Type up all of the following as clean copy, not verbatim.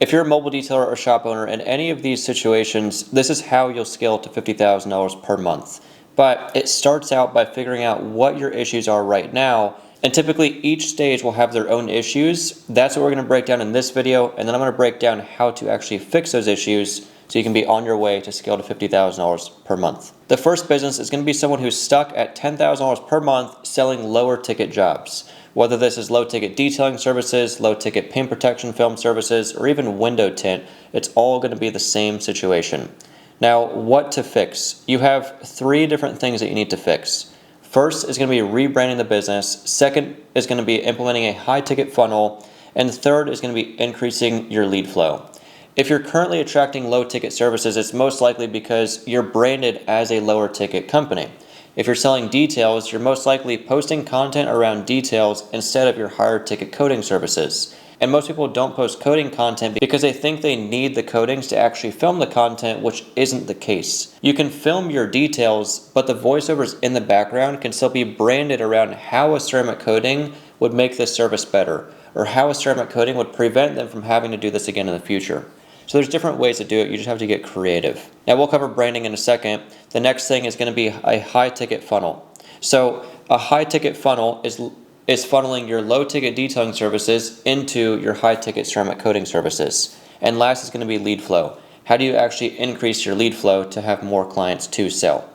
If you're a mobile detailer or shop owner in any of these situations, this is how you'll scale to $50,000 per month. But it starts out by figuring out what your issues are right now, and typically each stage will have their own issues. That's what we're going to break down in this video, and then I'm going to break down how to actually fix those issues so you can be on your way to scale to $50,000 per month. The first business is going to be someone who's stuck at $10,000 per month selling lower ticket jobs. Whether this is low ticket detailing services, low ticket paint protection film services, or even window tint, it's all going to be the same situation. Now, what to fix? You have three different things that you need to fix. First is going to be rebranding the business. Second is going to be implementing a high ticket funnel. And third is going to be increasing your lead flow. If you're currently attracting low ticket services, it's most likely because you're branded as a lower ticket company. If you're selling details, you're most likely posting content around details instead of your higher ticket coating services. And most people don't post coating content because they think they need the coatings to actually film the content, which isn't the case. You can film your details, but the voiceovers in the background can still be branded around how a ceramic coating would make this service better, or how a ceramic coating would prevent them from having to do this again in the future. So there's different ways to do it. You just have to get creative. Now we'll cover branding in a second. The next thing is going to be a high ticket funnel. So a high ticket funnel is funneling your low ticket detailing services into your high ticket ceramic coating services. And last is going to be lead flow. How do you actually increase your lead flow to have more clients to sell?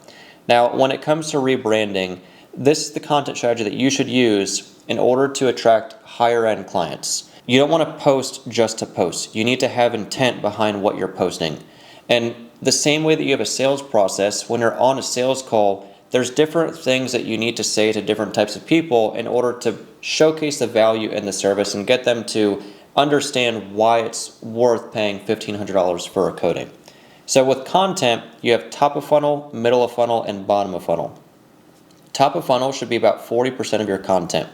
Now, when it comes to rebranding, this is the content strategy that you should use in order to attract higher end clients. You don't want to post just to post. You need to have intent behind what you're posting. And the same way that you have a sales process, when you're on a sales call, there's different things that you need to say to different types of people in order to showcase the value in the service and get them to understand why it's worth paying $1,500 for a coating. So with content, you have top of funnel, middle of funnel, and bottom of funnel. Top of funnel should be about 40% of your content.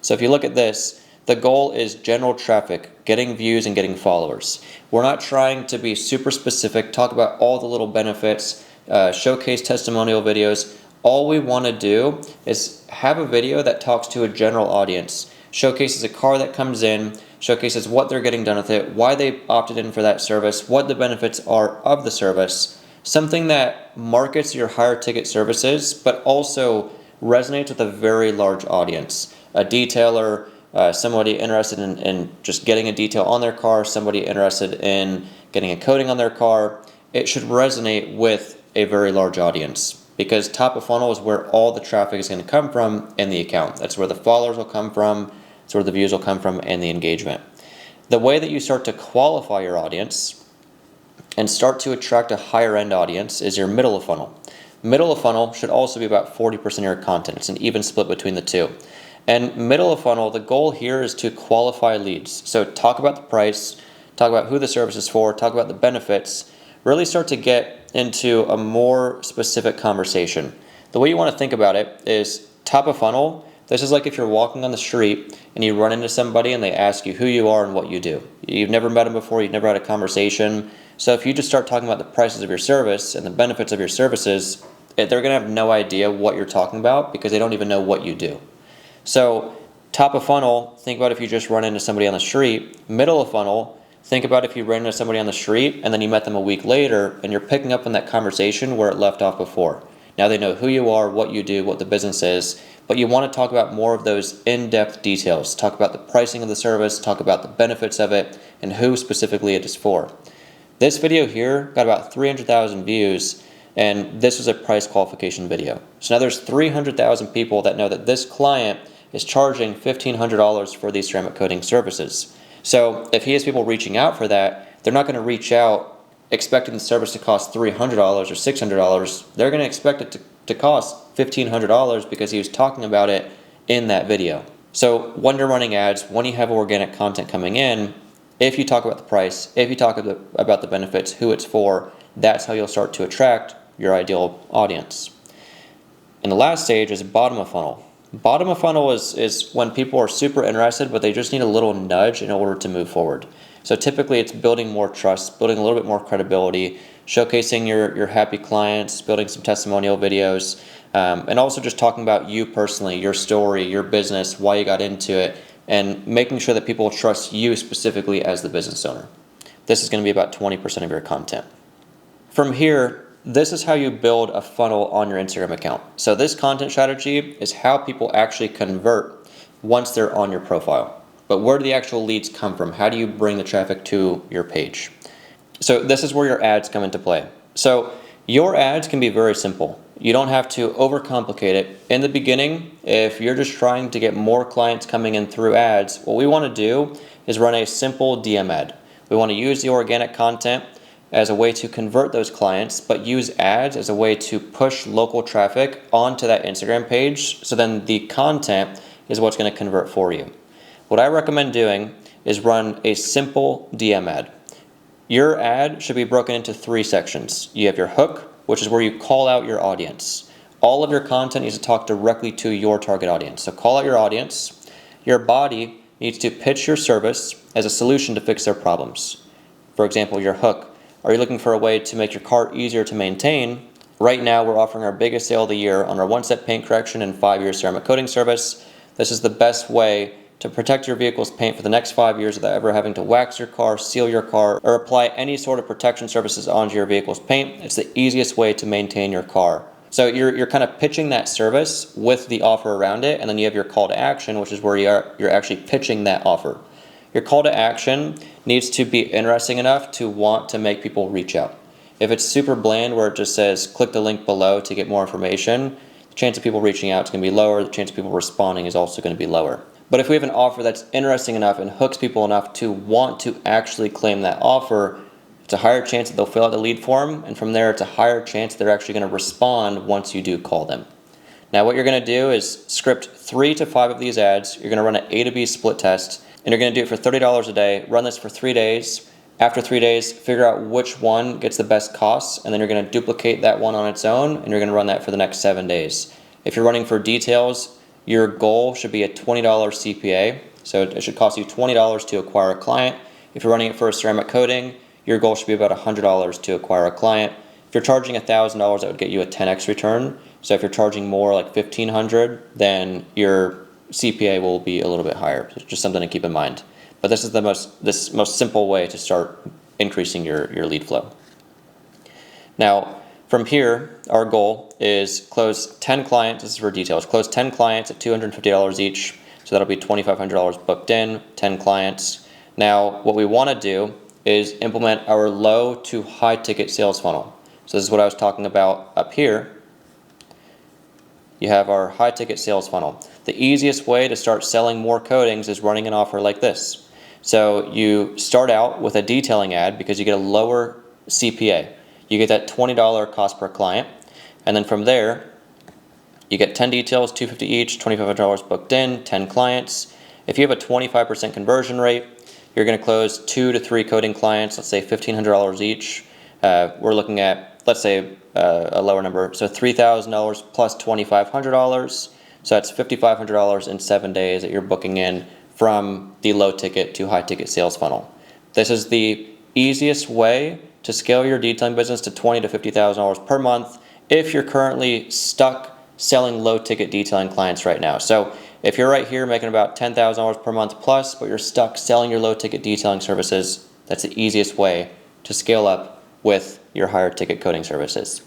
So if you look at this, the goal is general traffic, getting views and getting followers. We're not trying to be super specific, talk about all the little benefits, showcase testimonial videos. All we want to do is have a video that talks to a general audience, showcases a car that comes in, showcases what they're getting done with it, why they opted in for that service, what the benefits are of the service, something that markets your higher ticket services, but also resonates with a very large audience. A detailer, somebody interested in just getting a detail on their car, somebody interested in getting a coating on their car. It should resonate with a very large audience because top of funnel is where all the traffic is going to come from in the account. That's where the followers will come from, that's where the views will come from, and the engagement. The way that you start to qualify your audience and start to attract a higher end audience is your middle of funnel. Middle of funnel should also be about 40% of your content. It's an even split between the two. And middle of funnel, the goal here is to qualify leads. So talk about the price, talk about who the service is for, talk about the benefits, really start to get into a more specific conversation. The way you want to think about it is top of funnel. This is like if you're walking on the street and you run into somebody and they ask you who you are and what you do. You've never met them before, you've never had a conversation. So if you just start talking about the prices of your service and the benefits of your services, they're going to have no idea what you're talking about because they don't even know what you do. So top of funnel, think about if you just run into somebody on the street. Middle of funnel, think about if you ran into somebody on the street and then you met them a week later and you're picking up on that conversation where it left off before. Now they know who you are, what you do, what the business is, but you want to talk about more of those in-depth details. Talk about the pricing of the service, talk about the benefits of it, and who specifically it is for. This video here got about 300,000 views, and this was a price qualification video. So now there's 300,000 people that know that this client is charging $1,500 for these ceramic coating services. So if he has people reaching out for that, they're not going to reach out expecting the service to cost $300 or $600. They're going to expect it to cost $1,500 because he was talking about it in that video. So when you're running ads, when you have organic content coming in, if you talk about the price, if you talk about the benefits, who it's for, that's how you'll start to attract your ideal audience. And the last stage is bottom of funnel. Bottom of funnel is when people are super interested, but they just need a little nudge in order to move forward. So typically it's building more trust, building a little bit more credibility, showcasing your happy clients, building some testimonial videos, and also just talking about you personally, your story, your business, why you got into it, and making sure that people trust you specifically as the business owner. This is going to be about 20% of your content. From here, this is how you build a funnel on your Instagram account. So this content strategy is how people actually convert once they're on your profile. But where do the actual leads come from? How do you bring the traffic to your page? So this is where your ads come into play. So your ads can be very simple. You don't have to overcomplicate it. In the beginning, if you're just trying to get more clients coming in through ads, what we want to do is run a simple DM ad. We want to use the organic content as a way to convert those clients, but use ads as a way to push local traffic onto that Instagram page. So then the content is what's going to convert for you. What I recommend doing is run a simple DM ad. Your ad should be broken into 3 sections. You have your hook, which is where you call out your audience. All of your content needs to talk directly to your target audience. So call out your audience. Your body needs to pitch your service as a solution to fix their problems. For example, your hook. Are you looking for a way to make your car easier to maintain? Right now, we're offering our biggest sale of the year on our 1-step paint correction and 5-year ceramic coating service. This is the best way to protect your vehicle's paint for the next 5 years without ever having to wax your car, seal your car, or apply any sort of protection services onto your vehicle's paint. It's the easiest way to maintain your car. So you're kind of pitching that service with the offer around it, and then you have your call to action, which is where you're actually pitching that offer. Your call to action needs to be interesting enough to want to make people reach out. If it's super bland where it just says click the link below to get more information, the chance of people reaching out is going to be lower. The chance of people responding is also going to be lower. But if we have an offer that's interesting enough and hooks people enough to want to actually claim that offer, it's a higher chance that they'll fill out the lead form, and from there it's a higher chance they're actually going to respond once you do call them. Now what you're going to do is script 3 to 5 of these ads. You're going to run an A to B split test, and you're going to do it for $30 a day. Run this for 3 days. After 3 days, figure out which one gets the best costs, and then you're going to duplicate that one on its own, and you're going to run that for the next 7 days. If you're running for details, your goal should be a $20 CPA, so it should cost you $20 to acquire a client. If you're running it for a ceramic coating, your goal should be about $100 to acquire a client. If you're charging $1,000, that would get you a 10x return. So if you're charging more, like $1,500, then your CPA will be a little bit higher. So it's just something to keep in mind. But this is the most simple way to start increasing your lead flow. Now, from here, our goal is close 10 clients. This is for details. Close 10 clients at $250 each. So that'll be $2,500 booked in, 10 clients. Now, what we want to do is implement our low to high ticket sales funnel. So this is what I was talking about up here. You have our high ticket sales funnel. The easiest way to start selling more coatings is running an offer like this. So you start out with a detailing ad because you get a lower CPA. You get that $20 cost per client, and then from there, you get 10 details, $250 each, $2,500 booked in, 10 clients. If you have a 25% conversion rate, you're going to close 2 to 3 coating clients, let's say $1,500 each. We're looking at, let's say, a lower number, so $3,000 plus $2,500. So that's $5,500 in 7 days that you're booking in from the low ticket to high ticket sales funnel. This is the easiest way to scale your detailing business to $20,000 to $50,000 per month if you're currently stuck selling low ticket detailing clients right now. So if you're right here making about $10,000 per month plus, but you're stuck selling your low ticket detailing services, that's the easiest way to scale up with your higher ticket coating services.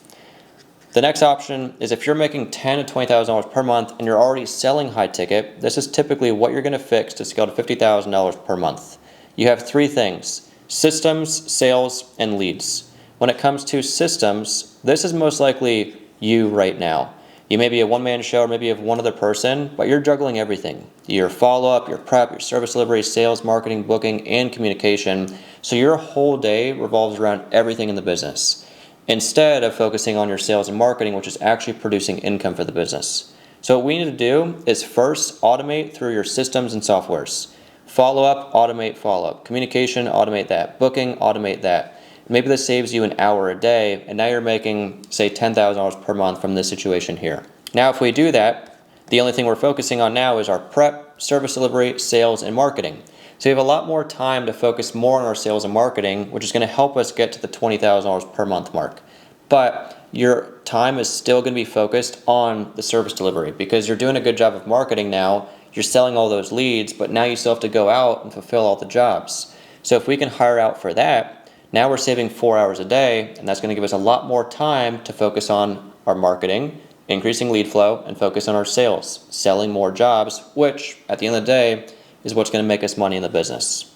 The next option is if you're making $10,000 to $20,000 per month and you're already selling high ticket, this is typically what you're going to fix to scale to $50,000 per month. You have 3 things: systems, sales, and leads. When it comes to systems, this is most likely you right now. You may be a one-man show, or maybe you have one other person, but you're juggling everything. Your follow-up, your prep, your service delivery, sales, marketing, booking, and communication. So your whole day revolves around everything in the business, instead of focusing on your sales and marketing, which is actually producing income for the business. So what we need to do is first automate through your systems and softwares. Follow-up, automate follow-up. Communication, automate that. Booking, automate that. Maybe this saves you an hour a day, and now you're making, say, $10,000 per month from this situation here. Now, if we do that, the only thing we're focusing on now is our prep, service delivery, sales, and marketing. So we have a lot more time to focus more on our sales and marketing, which is going to help us get to the $20,000 per month mark. But your time is still going to be focused on the service delivery because you're doing a good job of marketing now. You're selling all those leads, but now you still have to go out and fulfill all the jobs. So if we can hire out for that, now we're saving 4 hours a day, and that's going to give us a lot more time to focus on our marketing, increasing lead flow, and focus on our sales, selling more jobs, which at the end of the day is what's going to make us money in the business.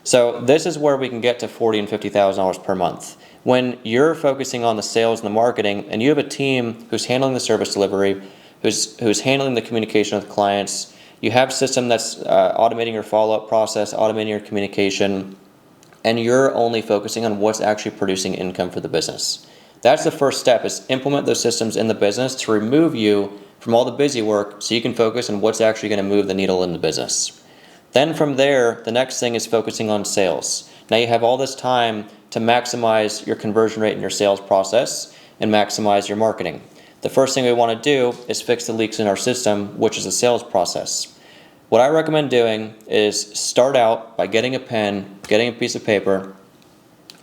So this is where we can get to $40,000 and $50,000 per month. When you're focusing on the sales and the marketing, and you have a team who's handling the service delivery, who's handling the communication with clients, you have a system that's automating your follow-up process, automating your communication, and you're only focusing on what's actually producing income for the business. That's the first step, is implement those systems in the business to remove you from all the busy work so you can focus on what's actually going to move the needle in the business. Then from there, the next thing is focusing on sales. Now you have all this time to maximize your conversion rate in your sales process and maximize your marketing. The first thing we want to do is fix the leaks in our system, which is the sales process. What I recommend doing is start out by getting a pen, getting a piece of paper,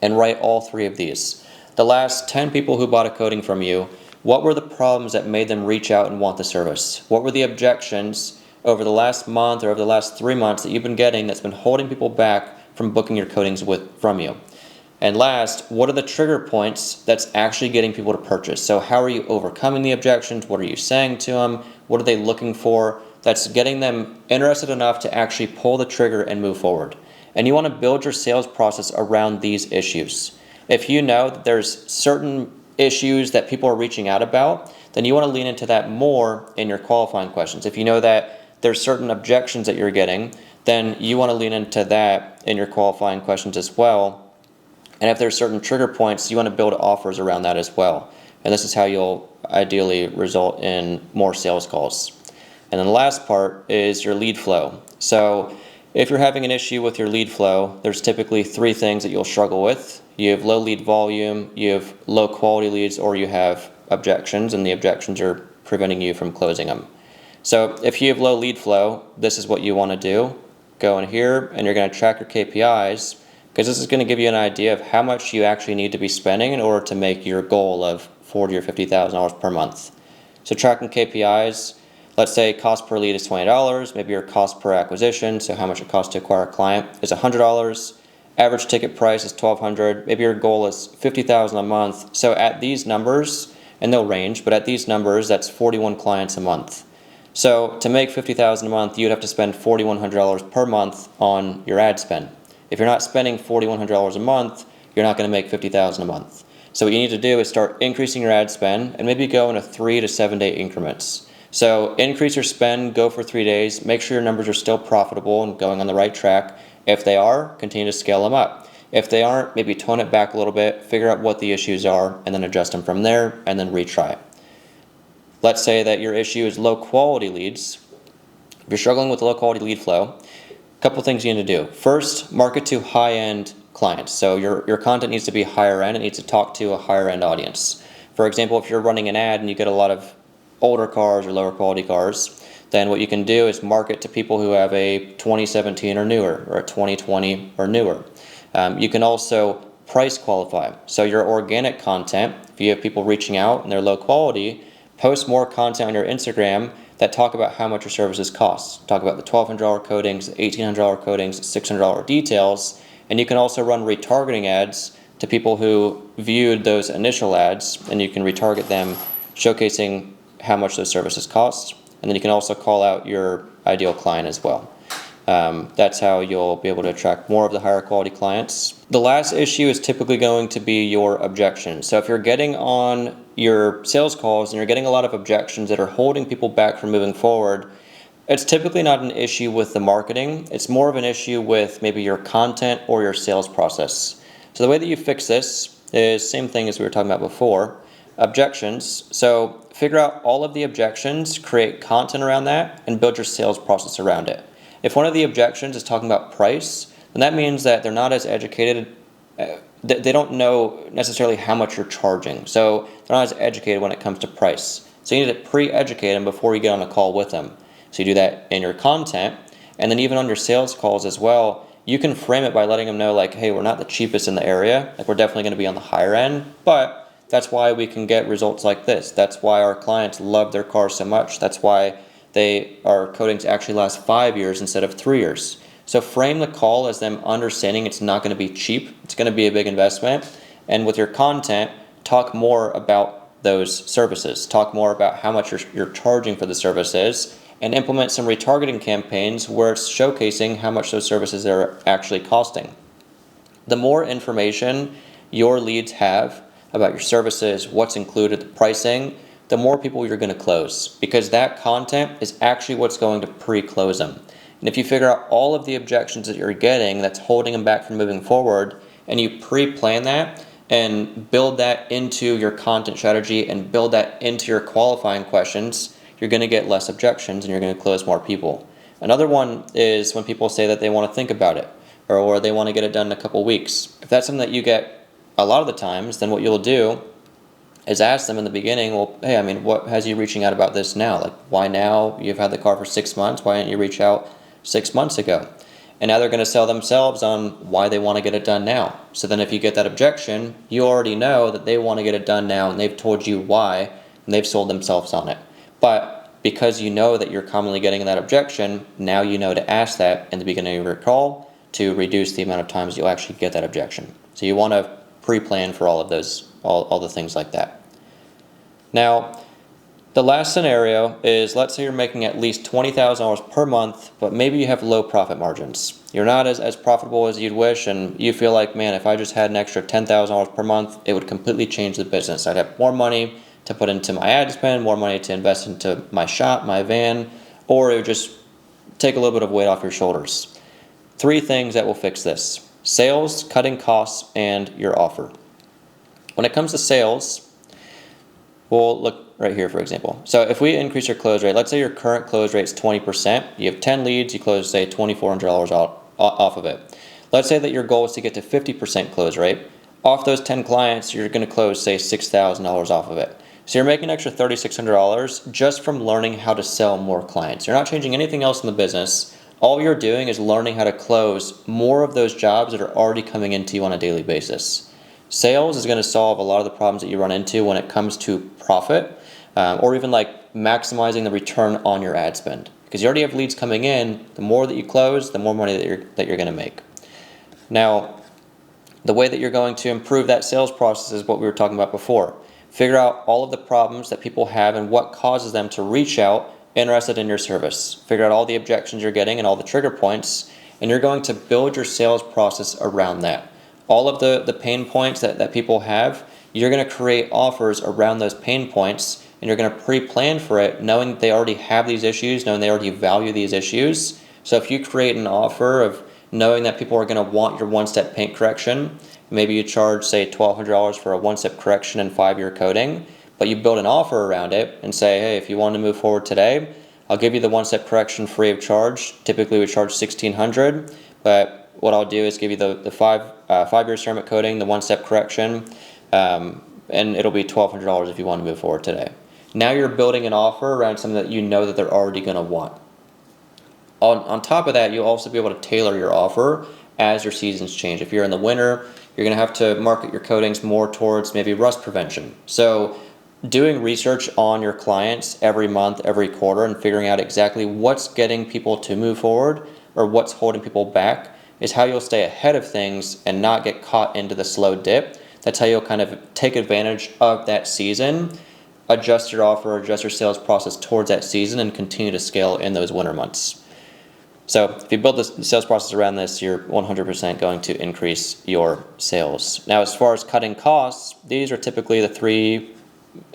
and write all 3 of these. The last 10 people who bought a coating from you, what were the problems that made them reach out and want the service? What were the objections over the last month or over the last 3 months that you've been getting that's been holding people back from booking your coatings from you? And last, what are the trigger points that's actually getting people to purchase? So how are you overcoming the objections? What are you saying to them? What are they looking for that's getting them interested enough to actually pull the trigger and move forward? And you want to build your sales process around these issues. If you know that there's certain issues that people are reaching out about, then you want to lean into that more in your qualifying questions. If you know that there's certain objections that you're getting, then you want to lean into that in your qualifying questions as well. And if there's certain trigger points, you want to build offers around that as well. And this is how you'll ideally result in more sales calls. And then the last part is your lead flow. So if you're having an issue with your lead flow, there's typically 3 things that you'll struggle with. You have low lead volume, you have low quality leads, or you have objections, and the objections are preventing you from closing them. So if you have low lead flow, this is what you want to do. Go in here and you're going to track your KPIs, because this is going to give you an idea of how much you actually need to be spending in order to make your goal of $40,000 or $50,000 per month. So tracking KPIs, let's say cost per lead is $20, maybe your cost per acquisition, so how much it costs to acquire a client, is $100. Average ticket price is $1,200. Maybe your goal is $50,000 a month. So at these numbers, and they'll range, but at these numbers, that's 41 clients a month. So to make $50,000 a month, you'd have to spend $4,100 per month on your ad spend. If you're not spending $4,100 a month, you're not going to make $50,000 a month. So what you need to do is start increasing your ad spend and maybe go in a 3 to 7 day increments. So increase your spend, go for 3 days, make sure your numbers are still profitable and going on the right track. If they are, continue to scale them up. If they aren't, maybe tone it back a little bit, figure out what the issues are, and then adjust them from there, and then retry. Let's say that your issue is low quality leads. If you're struggling with low quality lead flow, a couple things you need to do. First, market to high-end clients. So your content needs to be higher end. It needs to talk to a higher end audience. For example, if you're running an ad and you get a lot of older cars or lower quality cars, then what you can do is market to people who have a 2017 or newer, or a 2020 or newer. You can also price qualify. So your organic content, if you have people reaching out and they're low quality, post more content on your Instagram that talk about how much your services cost. Talk about the $1,200 coatings, the $1,800 coatings, $600 details, and you can also run retargeting ads to people who viewed those initial ads, and you can retarget them, showcasing how much those services cost, and then you can also call out your ideal client as well. That's how you'll be able to attract more of the higher quality clients. The last issue is typically going to be your objections. So if you're getting on your sales calls and you're getting a lot of objections that are holding people back from moving forward, it's typically not an issue with the marketing. It's more of an issue with maybe your content or your sales process. So the way that you fix this is same thing as we were talking about before, objections. So figure out all of the objections, create content around that, and build your sales process around it. If one of the objections is talking about price, then that means that they're not as educated. They don't know necessarily how much you're charging. So they're not as educated when it comes to price. So you need to pre-educate them before you get on a call with them. So you do that in your content, and then even on your sales calls as well, you can frame it by letting them know like, hey, we're not the cheapest in the area. Like we're definitely going to be on the higher end, but that's why we can get results like this. That's why our clients love their cars so much. That's why our coatings actually last 5 years instead of 3 years. So frame the call as them understanding it's not going to be cheap, it's going to be a big investment. And with your content, talk more about those services. Talk more about how much you're charging for the services, and implement some retargeting campaigns where it's showcasing how much those services are actually costing. The more information your leads have about your services, what's included, the pricing, the more people you're going to close, because that content is actually what's going to pre-close them. And if you figure out all of the objections that you're getting that's holding them back from moving forward, and you pre-plan that and build that into your content strategy and build that into your qualifying questions, you're going to get less objections and you're going to close more people. Another one is when people say that they want to think about it, or they want to get it done in a couple weeks. If that's something that you get a lot of the times, then what you'll do is ask them in the beginning, well, hey, I mean, what has you reaching out about this now? Like, why now? You've had the car for 6 months. Why didn't you reach out 6 months ago? And now they're going to sell themselves on why they want to get it done now. So then if you get that objection, you already know that they want to get it done now, and they've told you why, and they've sold themselves on it. But because you know that you're commonly getting that objection, now you know to ask that in the beginning of your call to reduce the amount of times you'll actually get that objection. So you want to pre-plan for all of those, all the things like that. Now, the last scenario is, let's say you're making at least $20,000 per month, but maybe you have low profit margins. You're not as profitable as you'd wish, and you feel like, man, if I just had an extra $10,000 per month, it would completely change the business. I'd have more money to put into my ad spend, more money to invest into my shop, my van, or it would just take a little bit of weight off your shoulders. 3 things that will fix this: sales, cutting costs, and your offer. When it comes to sales, we'll look right here, for example. So if we increase your close rate, let's say your current close rate is 20%. You have 10 leads, you close, say, $2,400 off of it. Let's say that your goal is to get to 50% close rate. Off those 10 clients, you're going to close, say, $6,000 off of it. So you're making an extra $3,600 just from learning how to sell more clients. You're not changing anything else in the business. All you're doing is learning how to close more of those jobs that are already coming into you on a daily basis. Sales is going to solve a lot of the problems that you run into when it comes to profit, or even like maximizing the return on your ad spend. Because you already have leads coming in, the more that you close, the more money that you're going to make. Now, the way that you're going to improve that sales process is what we were talking about before. Figure out all of the problems that people have and what causes them to reach out interested in your service. Figure out all the objections you're getting and all the trigger points, and you're going to build your sales process around that. All of the pain points that people have, you're going to create offers around those pain points, and you're going to pre-plan for it, knowing they already have these issues, knowing they already value these issues. So if you create an offer of knowing that people are going to want your one-step paint correction, maybe you charge, say, $1,200 for a one-step correction and 5-year coding, but you build an offer around it and say, hey, if you want to move forward today, I'll give you the one-step correction free of charge. Typically we charge $1,600, but what I'll do is give you the 5-year ceramic coating, the one-step correction, and it'll be $1,200 if you want to move forward today. Now you're building an offer around something that you know that they're already going to want. On top of that, you'll also be able to tailor your offer as your seasons change. If you're in the winter, you're going to have to market your coatings more towards maybe rust prevention. So doing research on your clients every month, every quarter, and figuring out exactly what's getting people to move forward or what's holding people back is how you'll stay ahead of things and not get caught into the slow dip. That's how you'll kind of take advantage of that season, adjust your offer, adjust your sales process towards that season, and continue to scale in those winter months. So if you build the sales process around this, you're 100% going to increase your sales. Now, as far as cutting costs, these are typically the 3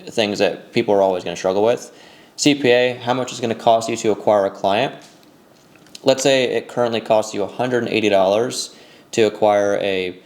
things that people are always going to struggle with. CPA, how much is going to cost you to acquire a client? Let's say it currently costs you $180 to acquire a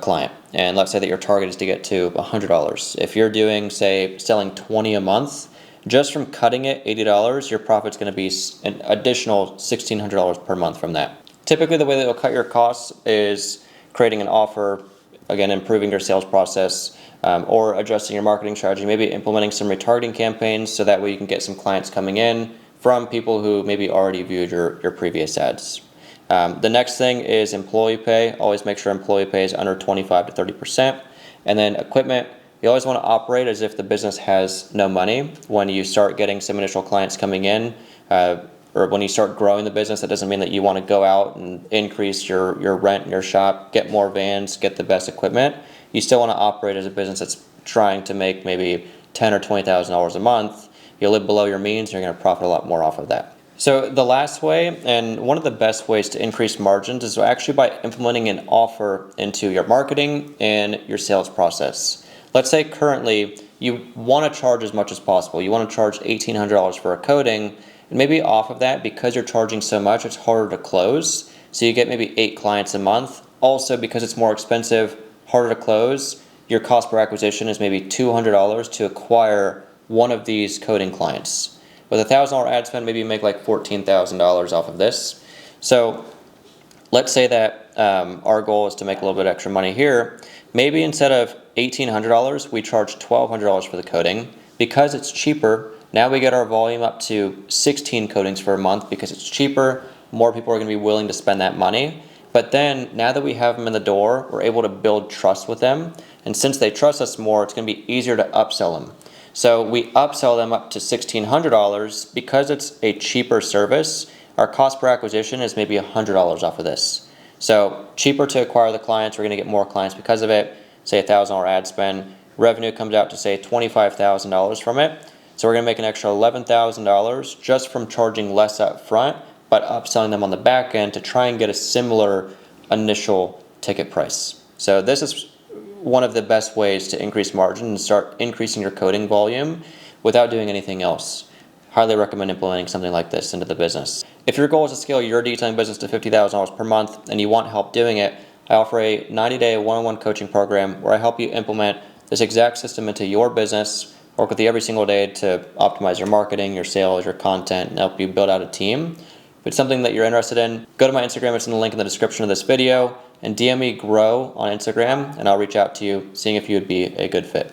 client, and let's say that your target is to get to $100. If you're doing, say, selling 20 a month, just from cutting it $80, your profit's going to be an additional $1,600 per month from that. Typically, the way that you'll cut your costs is creating an offer, again, improving your sales process, or adjusting your marketing strategy, maybe implementing some retargeting campaigns so that way you can get some clients coming in from people who maybe already viewed your previous ads. The next thing is employee pay. Always make sure employee pay is under 25 to 30%. And then equipment, you always want to operate as if the business has no money. When you start getting some initial clients coming in, or when you start growing the business, that doesn't mean that you want to go out and increase your rent in your shop, get more vans, get the best equipment. You still want to operate as a business that's trying to make maybe $10,000 or $20,000 a month. You live below your means, you're going to profit a lot more off of that. So the last way, and one of the best ways to increase margins, is actually by implementing an offer into your marketing and your sales process. Let's say currently you want to charge as much as possible. You want to charge $1,800 for a coating, and maybe off of that, because you're charging so much, it's harder to close. So you get maybe 8 clients a month. Also, because it's more expensive, harder to close, your cost per acquisition is maybe $200 to acquire one of these coating clients. With a $1,000 ad spend, maybe you make like $14,000 off of this. So let's say that our goal is to make a little bit extra money here. Maybe instead of $1,800, we charge $1,200 for the coating. Because it's cheaper, now we get our volume up to 16 coatings per month because it's cheaper. More people are going to be willing to spend that money. But then now that we have them in the door, we're able to build trust with them. And since they trust us more, it's going to be easier to upsell them. So we upsell them up to $1,600 because it's a cheaper service. Our cost per acquisition is maybe $100 off of this. So cheaper to acquire the clients. We're going to get more clients because of it. Say $1,000 ad spend. Revenue comes out to say $25,000 from it. So we're going to make an extra $11,000 just from charging less up front, but upselling them on the back end to try and get a similar initial ticket price. So this is one of the best ways to increase margin and start increasing your coating volume without doing anything else. Highly recommend implementing something like this into the business. If your goal is to scale your detailing business to $50,000 per month and you want help doing it, I offer a 90-day one-on-one coaching program where I help you implement this exact system into your business, work with you every single day to optimize your marketing, your sales, your content, and help you build out a team. If it's something that you're interested in, go to my Instagram. It's in the link in the description of this video, and DM me GROW on Instagram, and I'll reach out to you, seeing if you would be a good fit.